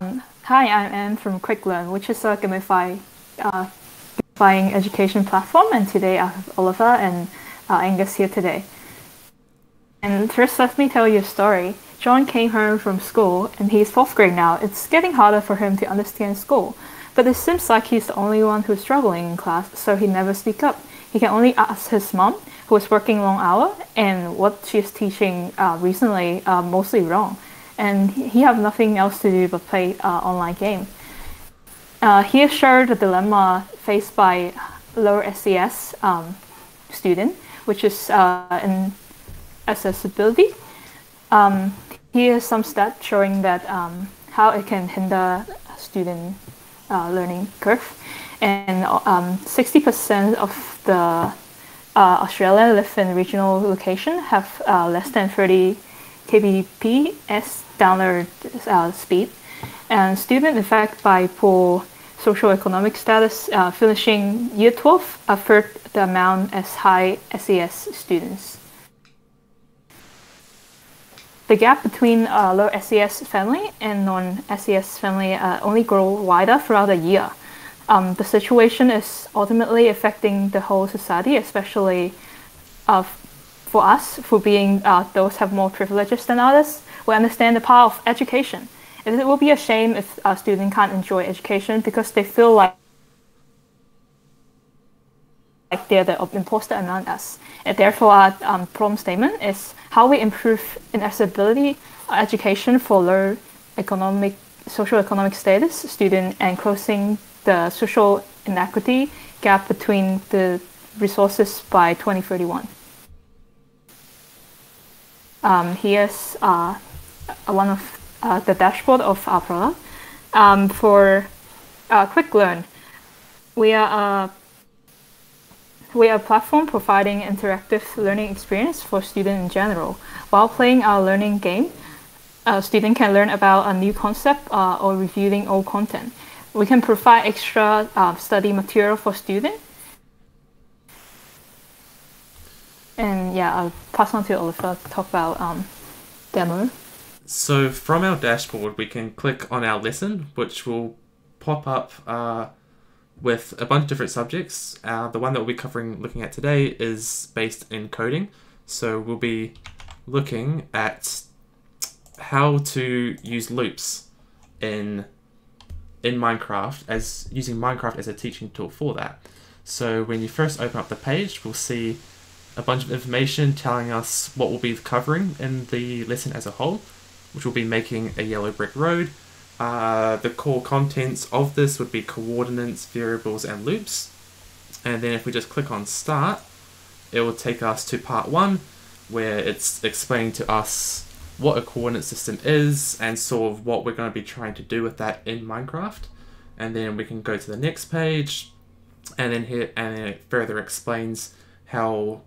Hi, I'm Anne from QuickLearn, which is a gamifying education platform, and today I have Oliver and Angus here today. And first, let me tell you a story. John came home from school, and he's fourth grade now. It's getting harder for him to understand school, but it seems like he's the only one who's struggling in class, so he never speaks up. He can only ask his mom, who is working long hour, and what she's teaching recently mostly wrong. And he have nothing else to do but play online game. He has shared the dilemma faced by lower SES student, which is in accessibility. Here is some stats showing that how it can hinder student learning curve. And 60% of the Australia live in regional location have less than 30 kbps download speed. And students affected by poor socioeconomic status finishing year 12 a third the amount as high SES students. The gap between low SES family and non-SES family only grow wider throughout the year. The situation is ultimately affecting the whole society, especially for us, for being those have more privileges than others. We understand the power of education. And it will be a shame if a student can't enjoy education because they feel like they're the imposter among us. And therefore, our problem statement is how we improve accessibility education for low socioeconomic status student and closing the social inequity gap between the resources by 2031. Here's one of the dashboard of our product. For QuickLearn, we are a platform providing interactive learning experience for students in general. While playing our learning game, a student can learn about a new concept or reviewing old content. We can provide extra study material for students. And yeah, I'll pass on to Oliver to talk about demo. So from our dashboard, we can click on our lesson, which will pop up with a bunch of different subjects. The one that we'll be looking at today is based in coding. So we'll be looking at how to use loops in Minecraft, as using Minecraft as a teaching tool for that. So when you first open up the page, we'll see a bunch of information telling us what we'll be covering in the lesson as a whole, which will be making a yellow brick road. The core contents of this would be coordinates, variables, and loops. And then if we just click on start, it will take us to part 1, where it's explaining to us what a coordinate system is and sort of what we're going to be trying to do with that in Minecraft. And then we can go to the next page, and then it further explains how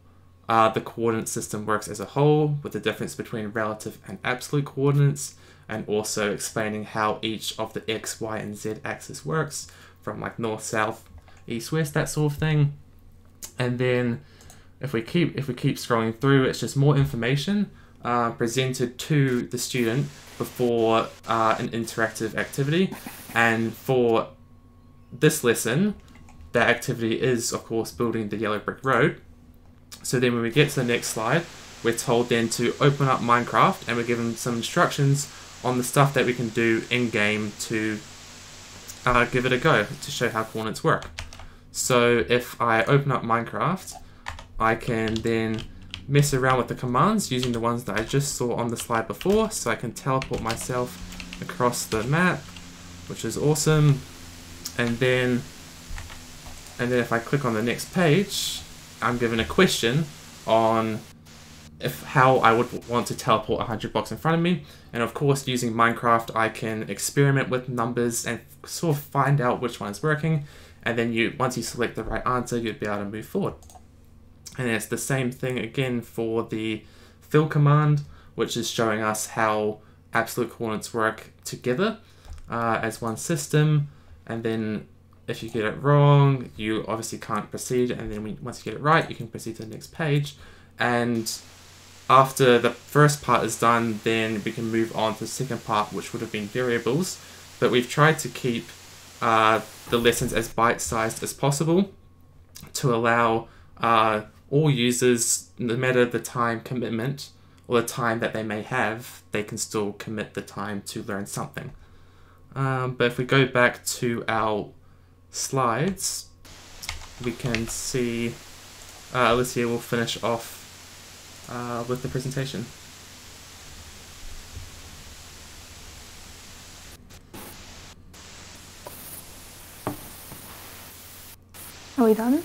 the coordinate system works as a whole, with the difference between relative and absolute coordinates, and also explaining how each of the X, Y, and Z axis works, from like north, south, east, west, that sort of thing. And then if we keep scrolling through, it's just more information presented to the student before an interactive activity. And for this lesson, that activity is, of course, building the yellow brick road. So then when we get to the next slide, we're told then to open up Minecraft, and we're given some instructions on the stuff that we can do in-game to give it a go, to show how coordinates work. So if I open up Minecraft, I can then mess around with the commands using the ones that I just saw on the slide before. So I can teleport myself across the map, which is awesome. And then if I click on the next page, I'm given a question on how I would want to teleport 100 blocks in front of me. And of course, using Minecraft, I can experiment with numbers and sort of find out which one is working. And then once you select the right answer, you'd be able to move forward. And it's the same thing again for the fill command, which is showing us how absolute coordinates work together as one system. And then if you get it wrong, you obviously can't proceed. And then once you get it right, you can proceed to the next page. And after the first part is done, then we can move on to the second part, which would have been variables. but we've tried to keep the lessons as bite-sized as possible to allow all users, no matter the time commitment or the time that they may have, they can still commit the time to learn something. But if we go back to our slides, we can see Alicia will finish off with the presentation. Are we done?